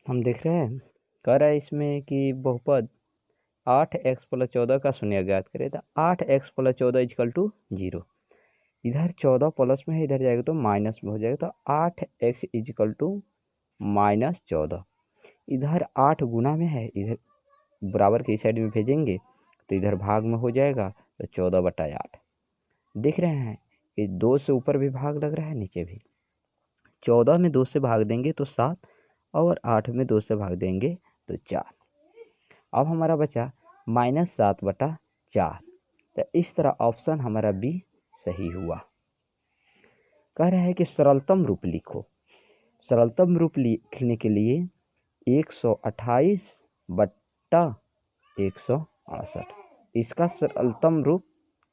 हम देख रहे हैं, कह रहा है इसमें कि बहुपद 8x + 14 का शून्य ज्ञात करें। तो 8x + 14 = 0। इधर 14 प्लस में है, इधर जाएगा तो माइनस में हो जाएगा। तो 8x = -14। इधर 8 गुना में है, इधर बराबर के साइड में भेजेंगे तो इधर भाग में हो जाएगा। तो 14/8 देख रहे हैं कि 2 से ऊपर भी भाग लग रहा है, नीचे भी। 14 में 2 से भाग देंगे तो 7 और 8 में 2 से भाग देंगे तो 4। अब हमारा बचा -7/4। तो इस तरह ऑप्शन हमारा बी सही हुआ। कह रहा है कि सरलतम रूप लिखो। सरलतम रूप लिखने के लिए 128/168 इसका सरलतम रूप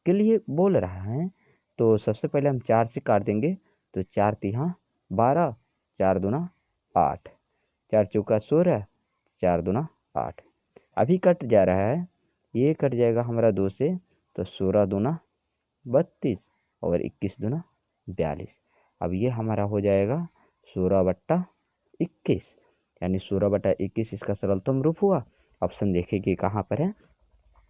के लिए बोल रहा है। तो सबसे पहले हम 4 से काट देंगे तो 4 तिहा 12, 4 दूना 8, 4 चौका 16, 4 दूना 8। अभी कट जा रहा है, ये कट जाएगा हमारा 2 से, तो 16 दूना 32 और 21 दूना 42। अब ये हमारा हो जाएगा 16/21, यानी 16/21 इसका सरलतम रूप हुआ। ऑप्शन देखें कि कहाँ पर है,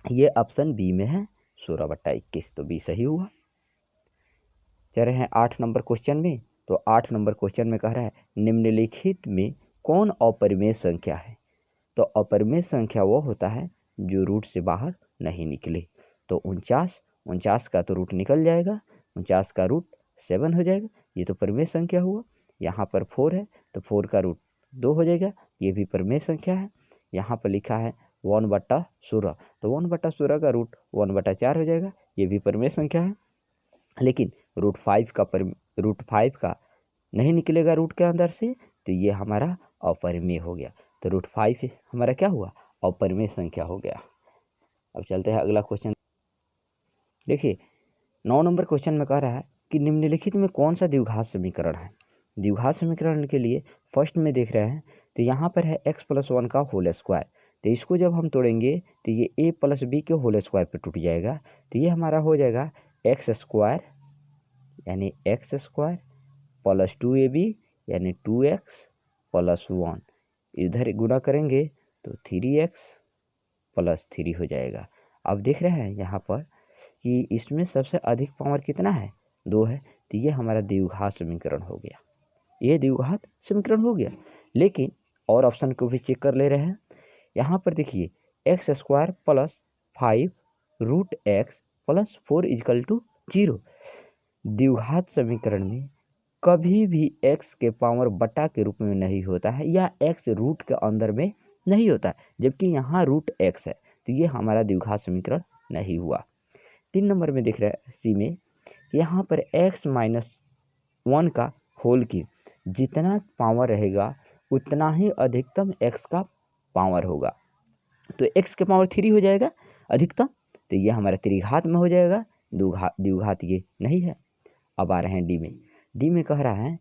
ये ऑप्शन बी में है 16/21, तो बी सही हुआ। चल रहे हैं 8 नंबर क्वेश्चन में। तो 8 नंबर क्वेश्चन में कह रहा है निम्नलिखित में कौन अपरिमेय संख्या है। तो अपरिमेय संख्या वो होता है जो रूट से बाहर नहीं निकले। तो 49 का तो रूट निकल जाएगा, 49 का रूट 7 हो जाएगा, ये तो परिमेय संख्या हुआ। यहाँ पर 4 है तो 4 का रूट 2 हो जाएगा, ये भी परिमेय संख्या है। यहाँ पर लिखा है 1/16, तो 1/16 का रूट 1/4 हो जाएगा, ये भी परिमेय संख्या है। लेकिन रूट 5 का नहीं निकलेगा रूट के अंदर से, तो ये हमारा अपरिमेय हो गया। तो रूट 5 हमारा क्या हुआ, अपरिमेय संख्या हो गया। अब चलते हैं अगला क्वेश्चन। देखिए 9 नंबर क्वेश्चन में कह रहा है कि निम्नलिखित में कौन सा द्विघात समीकरण है। द्विघात समीकरण के लिए फर्स्ट में देख रहे हैं तो यहाँ पर है x + 1 का होल स्क्वायर। तो इसको जब हम तोड़ेंगे तो ये a + b के होल स्क्वायर पे टूट जाएगा। तो ये हमारा हो जाएगा x² यानी x² + 2ab यानी 2x + 1। इधर गुणा करेंगे तो 3x + 3 हो जाएगा। अब देख रहे हैं यहाँ पर कि इसमें सबसे अधिक पावर कितना है, 2 है। तो ये हमारा द्विघात समीकरण हो गया, ये द्विघात समीकरण हो गया। लेकिन और ऑप्शन को भी चेक कर ले रहे हैं। यहाँ पर देखिए x² + 5 √x + 4 = 0। द्विघात समीकरण में कभी भी x के पावर बटा के रूप में नहीं होता है, या x रूट के अंदर में नहीं होता है, जबकि यहाँ रूट x है। तो ये हमारा द्विघात समीकरण नहीं हुआ। 3 नंबर में दिख रहा है सी में, यहाँ पर x - 1 का होल की जितना पावर रहेगा उतना ही अधिकतम x का पावर होगा। तो x के पावर 3 हो जाएगा अधिकतम, तो ये हमारा त्रिघात में हो जाएगा, द्विघात ये नहीं है। अब आ रहे हैं डी में कह रहा है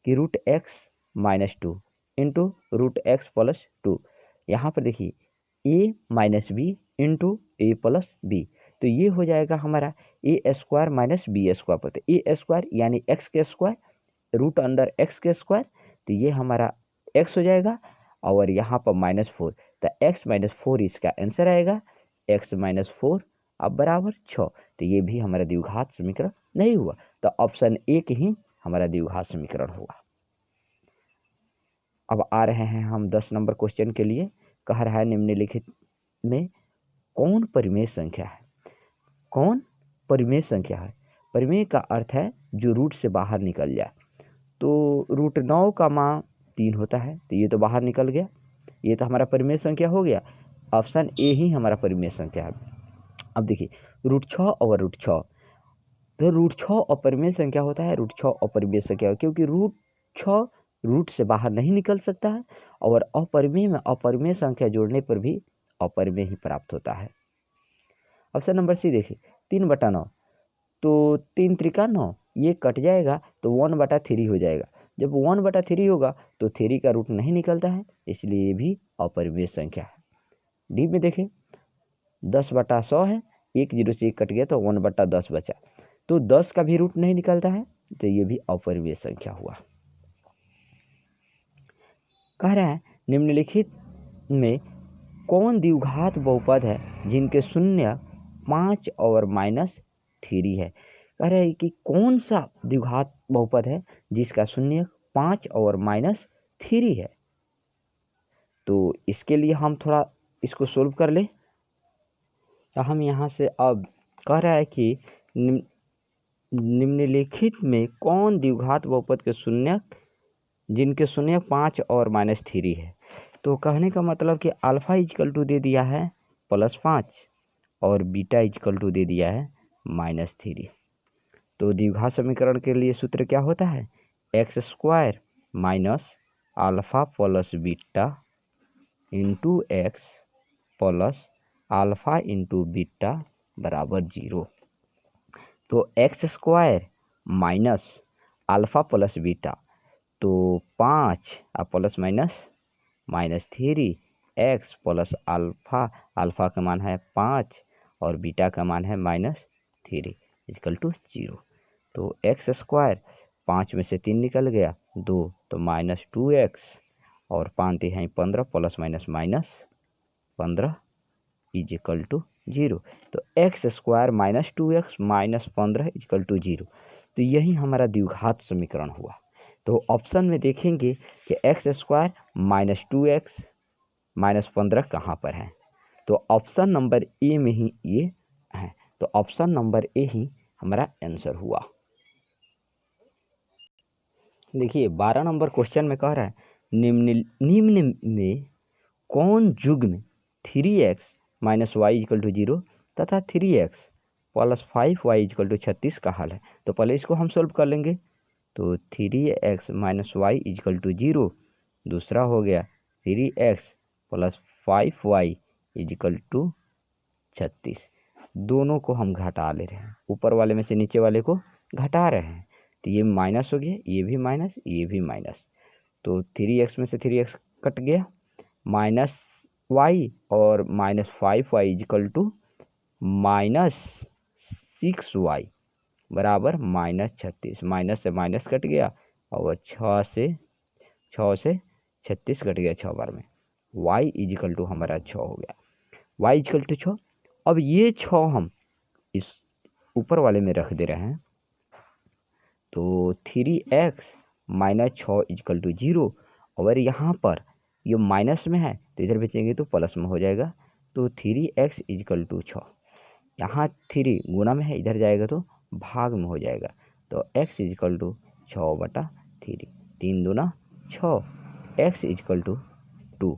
कि √x - 2 × √x + 2। यहाँ पर देखिए a - b × a + b, तो ये हो जाएगा हमारा a² - b² पर। a² यानी x के स्क्वायर √x के स्क्वायर, तो ये हमारा x हो जाएगा। और यहाँ पर -4, तो x - 4 इसका आंसर आएगा। x - 4 अब बराबर 6, तो ये भी हमारा द्विघात समीकरण नहीं हुआ। तो ऑप्शन ए ही हमारा द्विघात समीकरण हुआ। अब आ रहे हैं हम 10 नंबर क्वेश्चन के लिए। कह रहा है निम्नलिखित में कौन परिमेय संख्या है। कौन परिमेय संख्या है, परिमेय का अर्थ है जो रूट से बाहर निकल जाए। तो √9 का मान 3 होता है, तो ये तो बाहर निकल गया, ये तो हमारा परिमेय संख्या हो गया। ऑप्शन ए ही हमारा परिमेय संख्या है। अब देखिए √6 और √6, तो √6 अपरिमेय संख्या होता है, √6 अपरिमेय संख्या, क्योंकि √6 रूट से बाहर नहीं निकल सकता है, और अपरिमेय में अपरिमेय संख्या जोड़ने पर भी अपरिमेय ही प्राप्त होता है। ऑप्शन नंबर सी देखिए 3/9, तो 3 त्रिका 9, ये कट जाएगा तो 1/3 हो जाएगा। जब 1/3 होगा तो 3 का रूट नहीं निकलता है, इसलिए ये भी अपरिमेय संख्या है। डी में देखें 10/100 है, 1 0 से 1 कट गया तो 1/10 बचा, तो 10 का भी रूट नहीं निकलता है, तो ये भी अपरिमेय संख्या हुआ। कह रहा है निम्नलिखित में कौन द्विघात बहुपद है जिनके शून्य 5 और -3 है। कह रहे हैं कि कौन सा द्विघात बहुपद है जिसका शून्य 5 और -3 है। तो इसके लिए हम थोड़ा इसको सोल्व कर ले। तो हम यहाँ से अब कह रहा है कि निम्नलिखित में कौन द्विघात बहुपद के शून्य जिनके शून्य 5 और -3 है। तो कहने का मतलब कि अल्फा इजकल टू दे दिया है +5 और बीटा इजकल टू दे दिया है -3। तो द्विघात समीकरण के लिए सूत्र क्या होता है, x² minus alpha plus beta into x plus alpha into beta बराबर 0। तो x² minus alpha plus beta, तो 5 plus minus -3 x plus alpha का मान है 5 और बीटा का मान है -3 इक्वल टू 0। तो x², 5 में से 3 निकल गया 2, तो -2x और 5 है 15 plus minus -15 is equal to 0। तो x² minus 2x minus 15 equal to 0। तो यही हमारा द्विघात समीकरण हुआ। तो ऑप्शन में देखेंगे कि x² माइनस 2x माइनस 15 कहाँ पर है। तो ऑप्शन नंबर ए में ही ये है। तो ऑप्शन नंबर ए ही हमारा आंसर हुआ। देखिए 12 नंबर क्वेश्चन में कह रहा है निम्न में कौन युग्म 3x minus Y equal to 0 तथा 3x plus 5y equal to 36 का हल है। तो पहले इसको हम सोल्व कर लेंगे। तो 3x minus Y equal to 0, दूसरा हो गया 3x plus 5y equal to 36। दोनों को हम घटा ले रहे हैं, ऊपर वाले में से नीचे वाले को घटा रहे हैं। तो ये माइनस हो गया, ये भी माइनस, ये भी माइनस। तो 3x में से 3x कट गया, माइनस वाई और -5y इक्वल टू -6y बराबर -36। माइनस से माइनस कट गया और 6 से 36 कट गया 6 बार में। y इक्वल टू हमारा 6 हो गया, y इक्वल टू 6। अब ये 6 हम इस ऊपर वाले में रख दे रहे हैं। तो 3x माइनस 6 इक्वल टू 0। और यहाँ पर ये माइनस में है तो इधर भेजेंगे तो प्लस में हो जाएगा। तो 3x इक्वल टू 6, यहाँ 3 गुना में है, इधर जाएगा तो भाग में हो जाएगा। तो x इक्वल टू 6/3, 3 दूना 6, x इक्वल टू 2।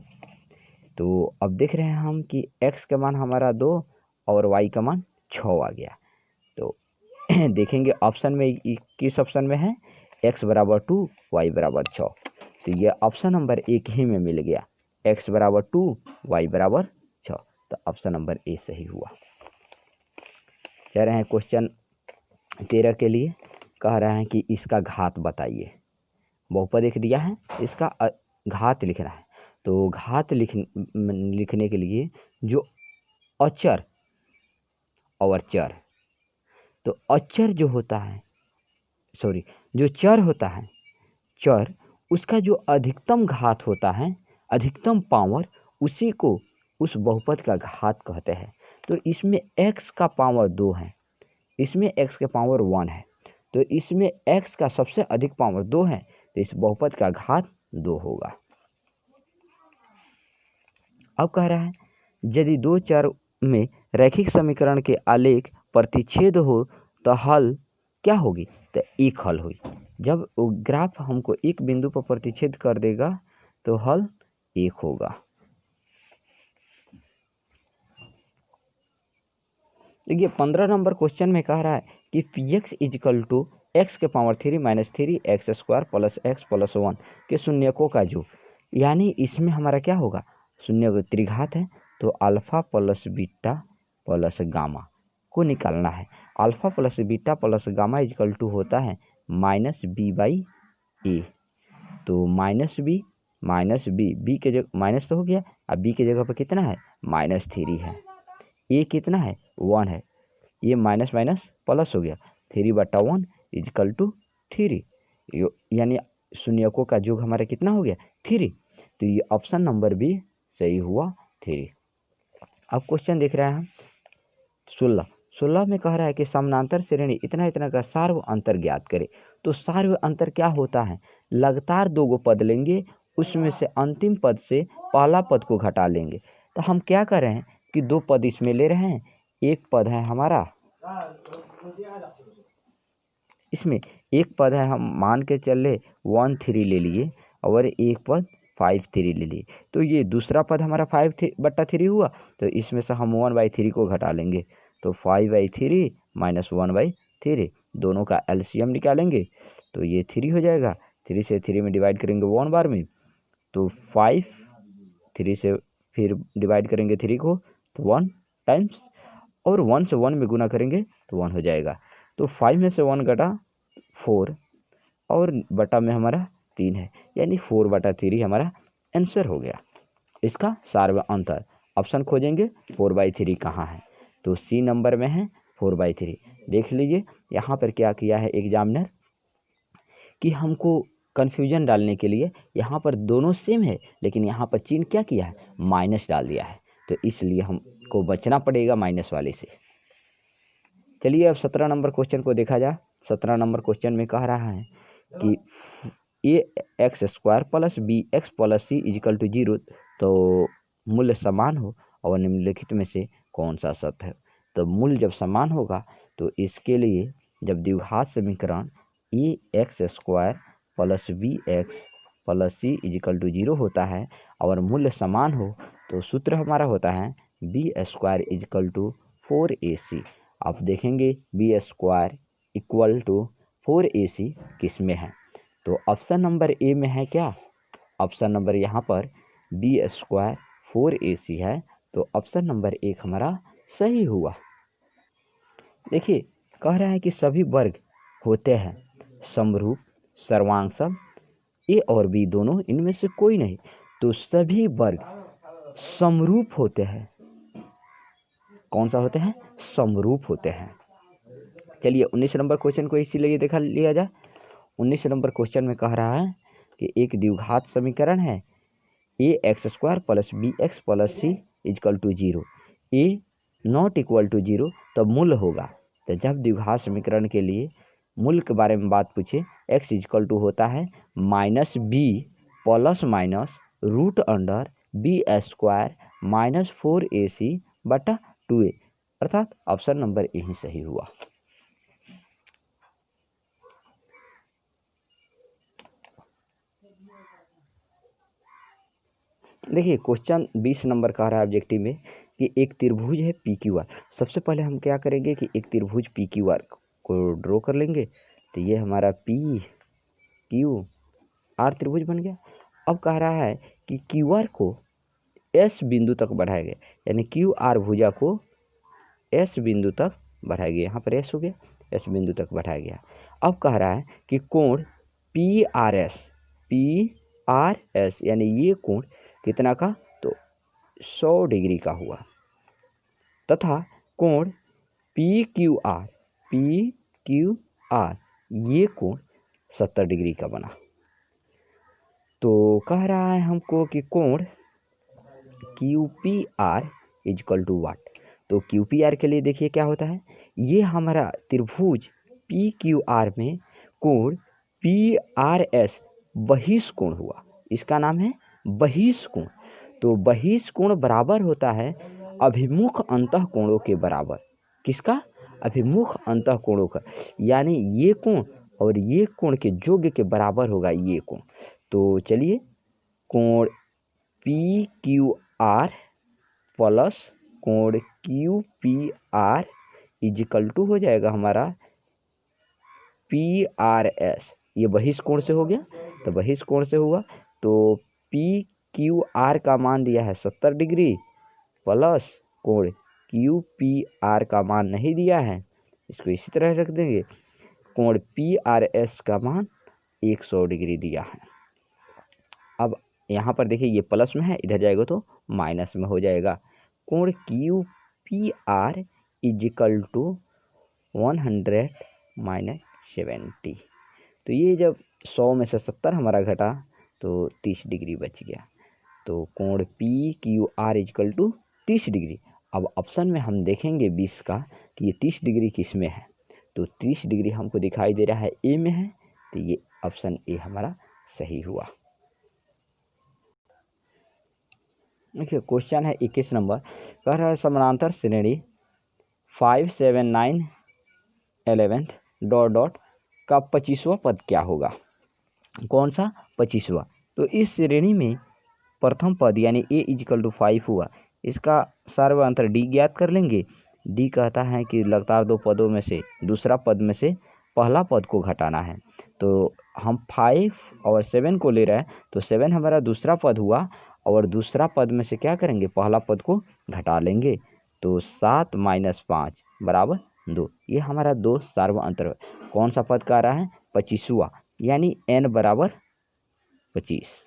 तो अब देख रहे हैं हम कि x का मान हमारा 2 और y का मान 6 आ गया। तो देखेंगे ऑप्शन में किस ऑप्शन में है, x बराबर 2 y बराबर 6। तो ये ऑप्शन नंबर एक ही में मिल गया, x बराबर 2 y बराबर 6। तो ऑप्शन नंबर ए सही हुआ। कह रहे हैं क्वेश्चन 13 के लिए कह रहे हैं कि इसका घात बताइए। बहुपद एक दिया है, इसका घात लिखना है। तो घात लिखने के लिए जो अचर और चर, तो अचर जो होता है, जो चर होता है, चर उसका जो अधिकतम घात होता है, अधिकतम पावर, उसी को उस बहुपद का घात कहते हैं। तो इसमें x का पावर 2 है, इसमें x का पावर 1 है, तो इसमें x का सबसे अधिक पावर 2 है, तो इस बहुपद का घात 2 होगा। अब कह रहा है यदि दो चर में रैखिक समीकरण के आलेख प्रतिच्छेद हो तो हल क्या होगी, तो एक हल हुई। जब ग्राफ हमको एक बिंदु पर प्रतिच्छेद कर देगा तो हल एक होगा। देखिए 15 नंबर क्वेश्चन में कह रहा है कि px इक्वल टू एक्स के power 3 minus 3x² plus x plus 1 के शून्यकों का योग, यानी इसमें हमारा क्या होगा, शून्य त्रिघात है तो alpha plus beta plus gamma को निकालना है। Alpha plus beta plus gamma equal to होता है -b/a। तो -b बी के जगह माइनस तो हो गया, अब बी के जगह पर कितना है, -3 है, ए कितना है 1 है, ये माइनस माइनस प्लस हो गया, 3/1 इक्वल टू 3, यानी शून्यकों का योग हमारा कितना हो गया 3। तो ये ऑप्शन नंबर बी सही हुआ 3। अब क्वेश्चन देख रहे हैं 16 में कह रहा है कि समानांतर श्रेणी इतना इतना का सार्व अंतर ज्ञात करे। तो सार्व अंतर क्या होता है, लगातार दो गो पद लेंगे, उसमें से अंतिम पद से पहला पद को घटा लेंगे। तो हम क्या कर रहे हैं कि दो पद इसमें ले रहे हैं, एक पद है हमारा इसमें, एक पद है हम मान के चले 1/3 ले लिए और एक पद 5/3 ले लिए। तो ये दूसरा पद हमारा 5/3 हुआ, तो इसमें से हम 1/3 को घटा लेंगे। तो 5/3 माइनस 1/3 दोनों का एलसीएम निकालेंगे तो ये 3 हो जाएगा। 3 से 3 में डिवाइड करेंगे 1 बार में, तो 5, 3 से फिर डिवाइड करेंगे 3 को तो 1 टाइम्स, और 1 से 1 में गुना करेंगे तो 1 हो जाएगा। तो 5 में से 1 घटा 4 और बटा में हमारा 3 है, यानी 4/3 हमारा आंसर हो गया। इसका सार्व अंतर ऑप्शन खोजेंगे 4/3 कहाँ है, तो सी नंबर में है 4/3। देख लीजिए यहाँ पर क्या किया है एग्जामिनर कि हमको कन्फ्यूजन डालने के लिए यहाँ पर दोनों सेम है, लेकिन यहाँ पर चिन्ह क्या किया है, माइनस डाल दिया है, तो इसलिए हमको बचना पड़ेगा माइनस वाले से। चलिए अब 17 नंबर क्वेश्चन को देखा जाए। 17 नंबर क्वेश्चन में कह रहा है कि ax² + bx + c = 0, तो मूल्य समान हो और निम्नलिखित में से कौन सा सत्य है। तो मूल्य जब समान होगा तो इसके लिए जब द्विघात समीकरण ax² + bx + c = 0 होता है और मूल्य समान हो तो सूत्र हमारा होता है b² = 4ac। आप देखेंगे b² = 4ac किस में है, तो ऑप्शन नंबर ए में है क्या, ऑप्शन नंबर यहाँ पर b² 4ac है, तो ऑप्शन नंबर 1 हमारा सही हुआ। देखिए कह रहा है कि सभी वर्ग होते हैं समरूप सर्वांग सब, ए और बी दोनों इनमें से कोई नहीं, तो सभी वर्ग समरूप होते हैं। कौन सा होते हैं, समरूप होते हैं। चलिए 19 नंबर क्वेश्चन को इसीलिए देखा लिया जाए। 19 नंबर क्वेश्चन में कह रहा है कि एक द्विघात समीकरण है ax² + bx + c = 0, a ≠ 0 तब मूल्य होगा। तो जब द्विघात समीकरण के लिए मूल्य के बारे में बात पूछे, x = होता है -b ±√b² - 4ac/2a, अर्थात ऑप्शन नंबर ए ही सही हुआ। देखिए क्वेश्चन 20 नंबर कह रहा है ऑब्जेक्टिव में कि एक त्रिभुज है PQR। सबसे पहले हम क्या करेंगे कि एक त्रिभुज PQR को ड्रॉ कर लेंगे, तो ये हमारा PQR त्रिभुज बन गया। अब कह रहा है कि QR को S बिंदु तक बढ़ाया गया, यानी QR भुजा को S बिंदु तक बढ़ाया गया, यहाँ पर S हो गया, S बिंदु तक बढ़ाया गया। अब कह रहा है कि कोण PRS यानी ये कोण कितना का, तो 100 डिग्री का हुआ, तथा कोण PQR ये कोण 70 डिग्री का बना। तो कह रहा है हमको कि कोण QPR = वाट। तो QPR के लिए देखिए क्या होता है, ये हमारा त्रिभुज PQR में कोण PRS बहिष्कोण हुआ, इसका नाम है बहिष्कोण। तो बहिष्कोण बराबर होता है अभिमुख अंतःकोणों के बराबर। किसका, अभिमुख अंतःकोणों का, यानी ये कोण और ये कोण के जोग्य के बराबर होगा ये कोण। तो चलिए कोण PQR प्लस कोण QPR = हो जाएगा हमारा PRS। ये बहिष्कोण से हो गया, तो बहिष्कोण से हुआ, तो PQR का मान दिया है 70 डिग्री प्लस कोण QPR का मान नहीं दिया है, इसको इसी तरह रख देंगे, कोण PRS का मान 100 डिग्री दिया है। अब यहाँ पर देखिए ये प्लस में है, इधर जाएगा तो माइनस में हो जाएगा। कोण QPR = 100 - 70। तो ये जब 100 में से 70 हमारा घटा तो 30 डिग्री बच गया। तो कोण P Q R equal to 30 डिग्री। अब ऑप्शन में हम देखेंगे 20 का कि ये 30 डिग्री किस में है, तो 30 डिग्री हमको दिखाई दे रहा है ए में है, तो ये ऑप्शन ए हमारा सही हुआ। देखिए क्वेश्चन है 21 नंबर, कह रहा है समानांतर श्रेणी 5 7 9 11 डॉट डॉट का 25वां पद क्या होगा। कौन सा 25वां? तो इस श्रेणी में प्रथम पद यानी ए इजकल टू 5 हुआ, इसका सर्वांतर डी ज्ञात कर लेंगे। डी कहता है कि लगातार दो पदों में से दूसरा पद में से पहला पद को घटाना है, तो हम 5 और 7 को ले रहे हैं, तो 7 हमारा दूसरा पद हुआ और दूसरा पद में से क्या करेंगे, पहला पद को घटा लेंगे, तो 7 - 5 बराबर 2। ये हमारा 2 सर्वांतर कौन सा पद का रहा है, 25वां, यानी n बराबर 25।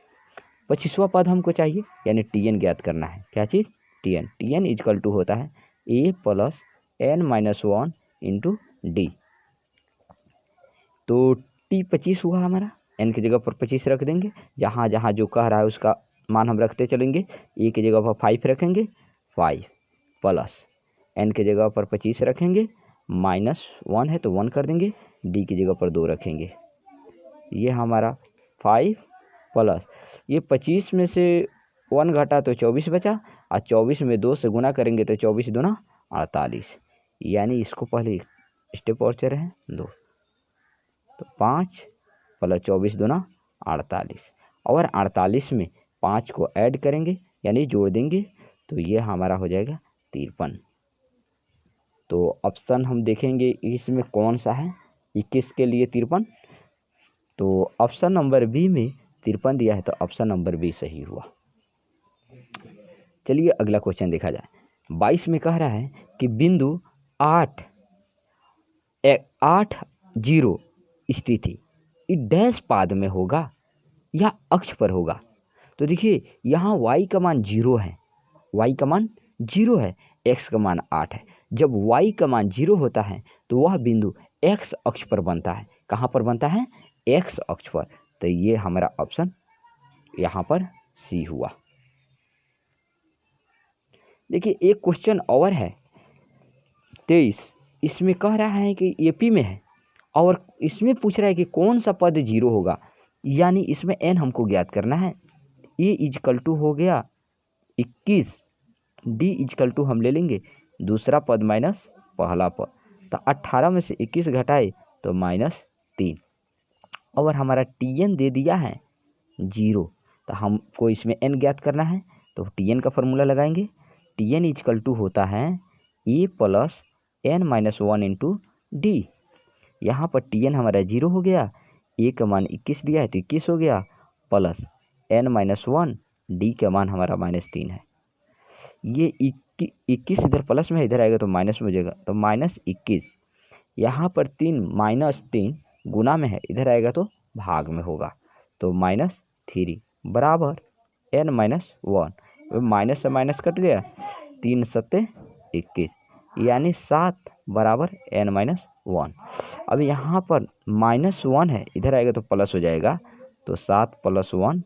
25वां पद हमको चाहिए, यानी Tn ज्ञात करना है। क्या चीज़, Tn। Tn इजकल टू होता है a plus n - 1 into D. तो T 25 हुआ हमारा, n की जगह पर 25 रख देंगे, जहाँ जहाँ जो कह रहा है उसका मान हम रखते चलेंगे। ए की जगह पर 5 रखेंगे, 5 प्लस n की जगह पर 25 रखेंगे, -1 है तो 1 कर देंगे, डी की जगह पर 2 रखेंगे। ये हमारा 5 प्लस ये 25 में से 1 घटा तो 24 बचा, और 24 में 2 से गुना करेंगे तो 24 दूना 48, यानी इसको पहले स्टेप और चले हैं 2, तो 5 प्लस 24 दूना 48, और 48 में 5 को ऐड करेंगे यानी जोड़ देंगे, तो ये हमारा हो जाएगा 53। तो ऑप्शन हम देखेंगे इसमें कौन सा है, 21 के लिए 53, तो ऑप्शन नंबर बी में 53 दिया है, तो ऑप्शन नंबर बी सही हुआ। चलिए अगला क्वेश्चन देखा जाए। 22 में कह रहा है कि बिंदु 8 0 स्थिति डैश पाद में होगा या अक्ष पर होगा। तो देखिए यहाँ y का मान 0 है, y का मान 0 है, x का मान 8 है। जब y का मान 0 होता है तो वह बिंदु x अक्ष पर बनता है। कहाँ पर बनता है, x अक्ष पर। तो ये हमारा ऑप्शन यहाँ पर सी हुआ। देखिए एक क्वेश्चन और है 23, इसमें कह रहा है कि एपी में है और इसमें पूछ रहा है कि कौन सा पद 0 होगा, यानी इसमें n हमको ज्ञात करना है। ए इजकल टू हो गया 21, डी इजकल टू हम ले लेंगे दूसरा पद माइनस पहला पद, तो 18 में से 21 घटाए तो -3, और हमारा Tn दे दिया है 0, तो हमको इसमें n ज्ञात करना है, तो Tn का फॉर्मूला लगाएंगे। Tn इजकल टू होता है a plus n - 1 into D. यहाँ पर Tn हमारा 0 हो गया, a का मान 21 दिया है तो 21 हो गया, प्लस n - 1, डी का मान हमारा -3 है। ये 21 इधर प्लस में है, इधर आएगा तो माइनस में हो जाएगा, तो -21। यहाँ पर 3 गुना में है, इधर आएगा तो भाग में होगा, तो -3 बराबर n - 1, माइनस से माइनस कट गया, 3 सत्ते 21, यानी 7 बराबर n - 1। अब यहाँ पर -1 है, इधर आएगा तो प्लस हो जाएगा, तो 7 + 1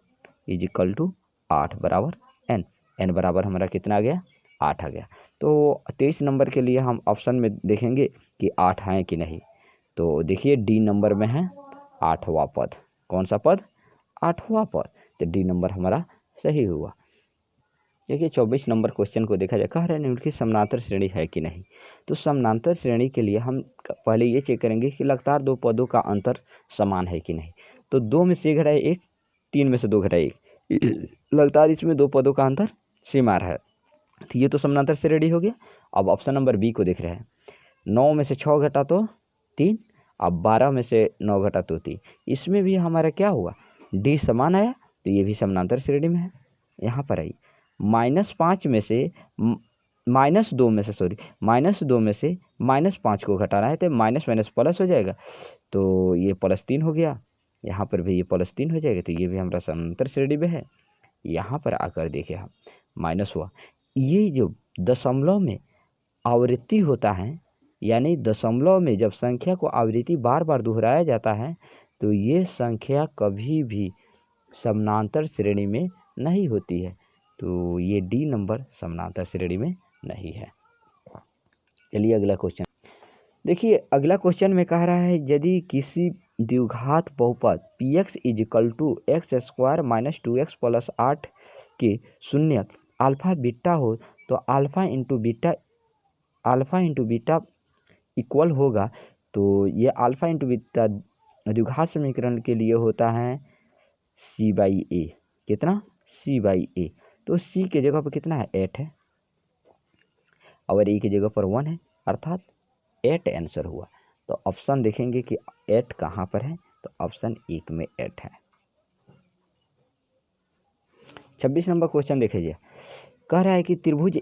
इजिकल टू 8 बराबर n। n बराबर हमारा कितना आ गया, 8 आ गया। तो 23 नंबर के लिए हम ऑप्शन में देखेंगे कि 8 हैं कि नहीं। तो देखिए डी नंबर में है 8वां पद। कौन सा पद, 8वां पद, तो डी नंबर हमारा सही हुआ। देखिए 24 नंबर क्वेश्चन को देखा जाए, कह रहे हैं उनकी समानांतर श्रेणी है कि नहीं। तो समानांतर श्रेणी के लिए हम पहले ये चेक करेंगे कि लगातार दो पदों का अंतर समान है कि नहीं। तो 2 में से घटाए 1, 3 में से 2 घटाए 1, लगातार इसमें दो पदों का अंतर सीमार है, तो ये तो समानांतर श्रेणी हो गया। अब ऑप्शन नंबर बी को देख रहे हैं, 9 में से 6 घटा तो 3, अब 12 में से 9 घटा तो 3, इसमें भी हमारा क्या हुआ, डी समान आया, तो ये भी समानांतर श्रेणी में है। यहाँ पर आई -2 में से -2 में से -5 को घटाना है, तो माइनस माइनस प्लस हो जाएगा, तो ये +3 हो गया। यहाँ पर भी ये +3 हो जाएगा, तो ये भी हमारा समानांतर श्रेणी में है। यहाँ पर आकर देखिए हम माइनस हुआ, ये जो दशमलव में आवृत्ति होता है, यानी दशमलव में जब संख्या को आवृत्ति बार बार दोहराया जाता है, तो ये संख्या कभी भी समानांतर श्रेणी में नहीं होती है, तो ये डी नंबर समानांतर श्रेणी में नहीं है। चलिए अगला क्वेश्चन देखिए। अगला क्वेश्चन में कह रहा है यदि किसी द्विघात बहुपद px = x² - 2x + 8 के शून्यक अल्फा बीटा हो तो अल्फा इंटू बीटा इक्वल होगा। तो ये अल्फा इंटू बीटा द्विघात समीकरण के लिए होता है c/a। कितना? c/a। तो c के जगह पर कितना है? 8 है और a की जगह पर 1 है, अर्थात 8 आंसर हुआ। तो ऑप्शन देखेंगे कि 8 कहाँ पर है, तो ऑप्शन 1 में 8 है। 26 नंबर क्वेश्चन देखिए। कह रहा है कि त्रिभुज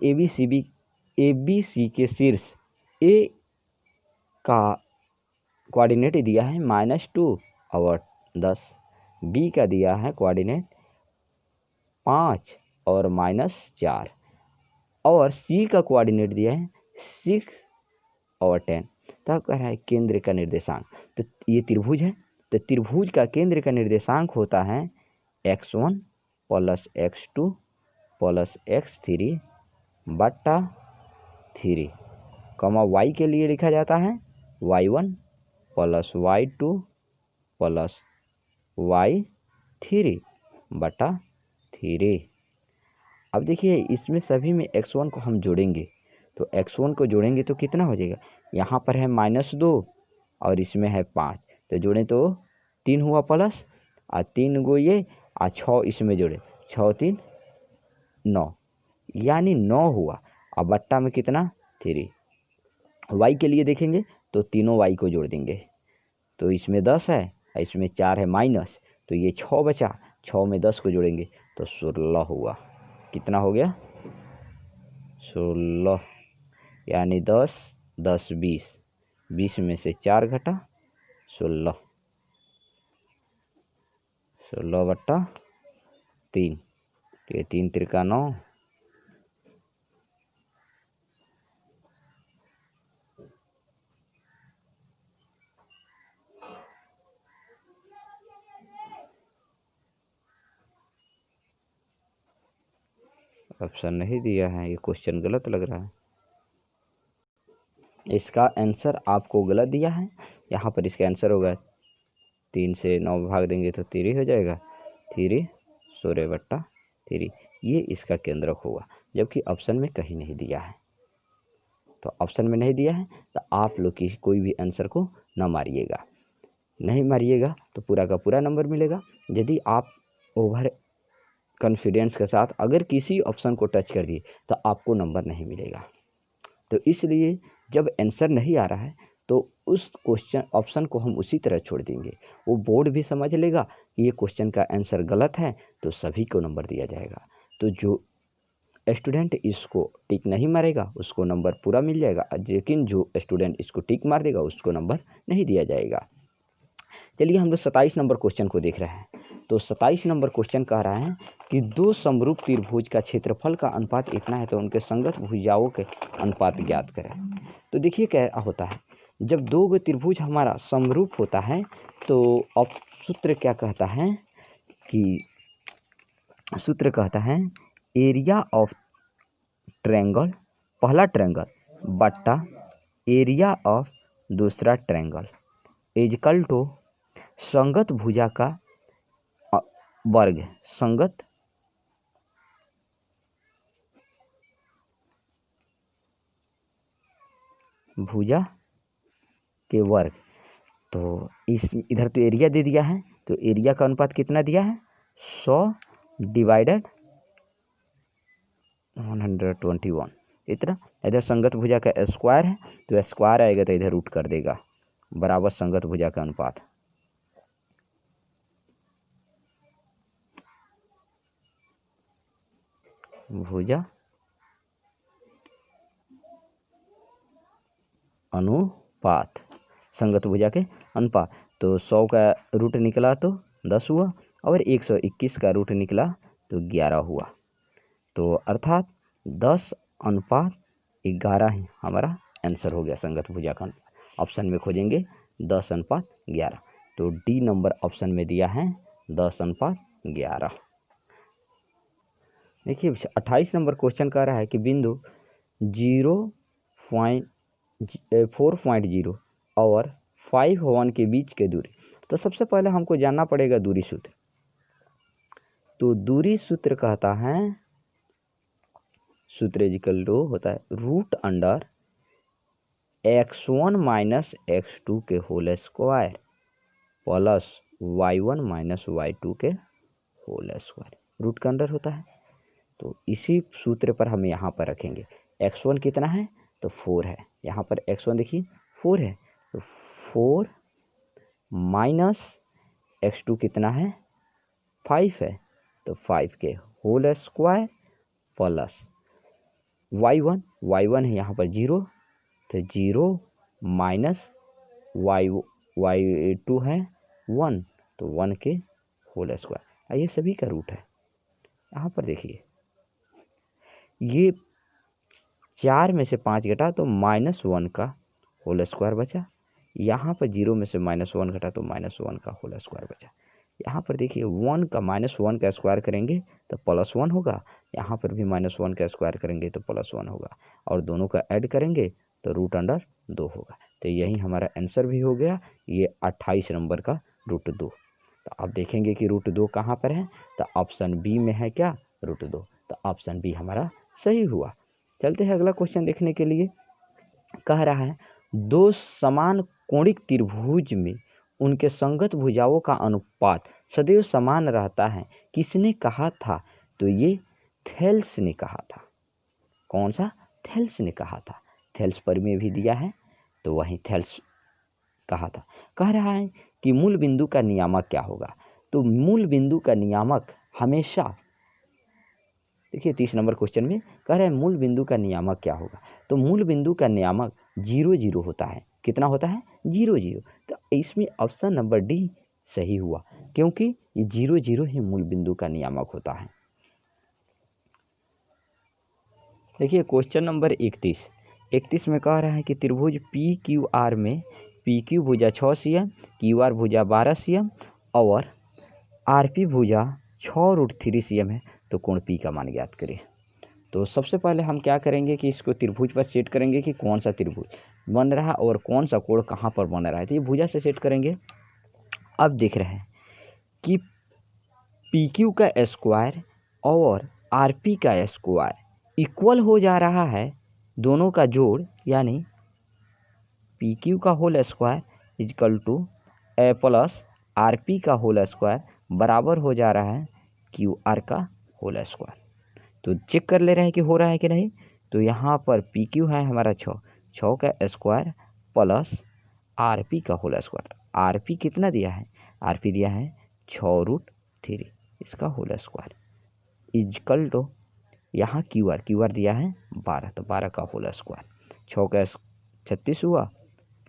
ABC के शीर्ष A का कोऑर्डिनेट दिया है -2 और 10, B का दिया है कोऑर्डिनेट 5 और -4 और C का कोऑर्डिनेट दिया है 6 और 10। तब कह रहा है केंद्र का निर्देशांक। तो ये त्रिभुज है, तो त्रिभुज का केंद्र का निर्देशांक होता है x1 + x2 + x3 बटा 3, y के लिए लिखा जाता है y1 + y2 + y3 बटा 3। अब देखिए इसमें सभी में x1 को हम जोड़ेंगे, तो x1 को जोड़ेंगे तो कितना हो जाएगा? यहाँ पर है -2 और इसमें है 5, तो जोड़ें तो 3 हुआ प्लस और 3 गो ये और 6 इसमें जोड़े, 6 3 9, यानी 9 हुआ। अब बट्टा में कितना? 3। y के लिए देखेंगे तो तीनों y को जोड़ देंगे, तो इसमें 10 है, इसमें 4 है माइनस, तो ये 6 बचा, 6 में 10 को जोड़ेंगे तो 16 हुआ। कितना हो गया? 16, यानी 10 10 20, 20 में से 4 घटा 16, 16 बट्टा 3, ये 3 त्रिका 9। ऑप्शन नहीं दिया है, ये क्वेश्चन गलत लग रहा है। इसका आंसर आपको गलत दिया है। यहाँ पर इसका आंसर होगा 3 से 9 भाग देंगे तो 3 हो जाएगा, 3 16 बट्टा 3, ये इसका केंद्रक होगा, जबकि ऑप्शन में कहीं नहीं दिया है। तो ऑप्शन में नहीं दिया है तो आप लोग की कोई भी आंसर को ना मारिएगा, नहीं मारिएगा तो पूरा का पूरा नंबर मिलेगा। यदि आप ओवर कॉन्फिडेंस के साथ अगर किसी ऑप्शन को टच कर दिए तो आपको नंबर नहीं मिलेगा। तो इसलिए जब आंसर नहीं आ रहा है तो उस क्वेश्चन ऑप्शन को हम उसी तरह छोड़ देंगे, वो बोर्ड भी समझ लेगा कि ये क्वेश्चन का आंसर गलत है, तो सभी को नंबर दिया जाएगा। तो जो स्टूडेंट इसको टिक नहीं मारेगा उसको नंबर पूरा मिल जाएगा, लेकिन जो स्टूडेंट इसको टिक मार देगा उसको नंबर नहीं दिया जाएगा। चलिए हम लोग 27 नंबर क्वेश्चन को देख रहे हैं। तो 27 नंबर क्वेश्चन कह रहा है कि दो समरूप त्रिभुज का क्षेत्रफल का अनुपात इतना है तो उनके संगत भुजाओं के अनुपात ज्ञात करें। तो देखिए क्या होता है, जब दो गो त्रिभुज हमारा समरूप होता है तो अब सूत्र क्या कहता है कि सूत्र कहता है एरिया ऑफ ट्रायंगल, पहला ट्रायंगल बट्टा एरिया ऑफ दूसरा ट्रायंगल इक्वल टू संगत भुजा का वर्ग, संगत भुजा के वर्ग। तो इस इधर तो एरिया दे दिया है, तो एरिया का अनुपात कितना दिया है? 100/121 इतना। इधर संगत भुजा का स्क्वायर है तो स्क्वायर आएगा तो इधर रूट कर देगा, बराबर संगत भुजा का अनुपात। भुजा अनुपात, संगत भुजा के अनुपात। तो 100 का रूट निकला तो 10 हुआ और 121 का रूट निकला तो 11 हुआ। तो अर्थात 10/11 ही हमारा आंसर हो गया संगत भुजा का। ऑप्शन में खोजेंगे 10/11, तो डी नंबर ऑप्शन में दिया है 10/11। देखिए 28 नंबर क्वेश्चन कह रहा है कि बिंदु 4.0 और 5 के बीच के दूरी। तो सबसे पहले हमको जानना पड़ेगा दूरी सूत्र। तो दूरी सूत्र कहता है, सूत्र इक्वल टू होता है root under x1 minus x2 के whole square plus y1 minus y2 के होल स्क्वायर, रूट का अंडर होता है। तो इसी सूत्र पर हम यहाँ पर रखेंगे। x1 कितना है तो 4 है, यहाँ पर x1 देखिए 4 है, तो 4 माइनस x2 कितना है 5 है, तो 5 के होल स्क्वायर प्लस y1 है यहाँ पर 0, तो 0 माइनस y2 है 1, तो 1 के होल स्क्वायर। ये सभी का रूट है। यहाँ पर देखिए ये 4 में से 5 घटा तो -1 का होल स्क्वायर बचा। यहाँ पर 0 में से -1 घटा तो -1 का होल स्क्वायर बचा। यहाँ पर देखिए 1 का -1 का स्क्वायर करेंगे तो +1 होगा, यहाँ पर भी -1 का स्क्वायर करेंगे तो +1 होगा, और दोनों का ऐड करेंगे तो रूट अंडर 2 होगा। तो यही हमारा आंसर भी हो गया, ये 28 नंबर का रूट 2। तो आप देखेंगे कि रूट 2 कहाँ पर है, तो ऑप्शन बी में है क्या रूट 2, तो ऑप्शन बी हमारा सही हुआ। चलते हैं अगला क्वेश्चन देखने के लिए। कह रहा है दो समान कोणिक त्रिभुज में उनके संगत भुजाओं का अनुपात सदैव समान रहता है, किसने कहा था? तो ये थेल्स ने कहा था। कौन सा? थेल्स ने कहा था। थेल्स पर में भी दिया है, तो वहीं थेल्स कहा था। कह रहा है कि मूल बिंदु का नियामक क्या होगा? तो मूल बिंदु का नियामक हमेशा, देखिए 30 नंबर क्वेश्चन में कह रहे हैं मूल बिंदु का नियामक क्या होगा? तो मूल बिंदु का नियामक 0 0 होता है। कितना होता है? 0 0। तो इसमें ऑप्शन नंबर डी सही हुआ, क्योंकि ये 0 0 ही मूल बिंदु का नियामक होता है। देखिए क्वेश्चन नंबर 31 में कह रहा है कि त्रिभुज पी क्यू आर में पी क्यू भुजा 6 cm, क्यू आर भुजा 12 cm और आर पी भुजा 6√3 cm है, तो कोण पी का मान ज्ञात करें। तो सबसे पहले हम क्या करेंगे कि इसको त्रिभुज पर सेट करेंगे कि कौन सा त्रिभुज बन रहा है और कौन सा कोण कहाँ पर बन रहा है। तो ये भुजा से सेट करेंगे। अब देख रहे हैं कि पी क्यू का स्क्वायर और आर पी का स्क्वायर इक्वल हो जा रहा है, दोनों का जोड़, यानी पी क्यू का whole square equal to uh plus R P का होल स्क्वायर बराबर हो जा रहा है क्यू आर का होल स्क्वायर। तो चेक कर ले रहे हैं कि हो रहा है कि नहीं। तो यहाँ पर पी क्यू है हमारा 6 का स्क्वायर प्लस आर पी का होल स्क्वायर। आर पी कितना दिया है? आर पी दिया है 6√3, इसका होल स्क्वायर इजकल टू यहाँ क्यू आर दिया है 12, तो 12 का होल स्क्वायर। 6 का 36 हुआ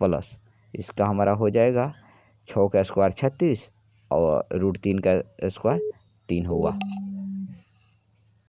प्लस इसका हमारा हो जाएगा 6 का स्क्वायर 36 और √3 का स्क्वायर 3 होगा।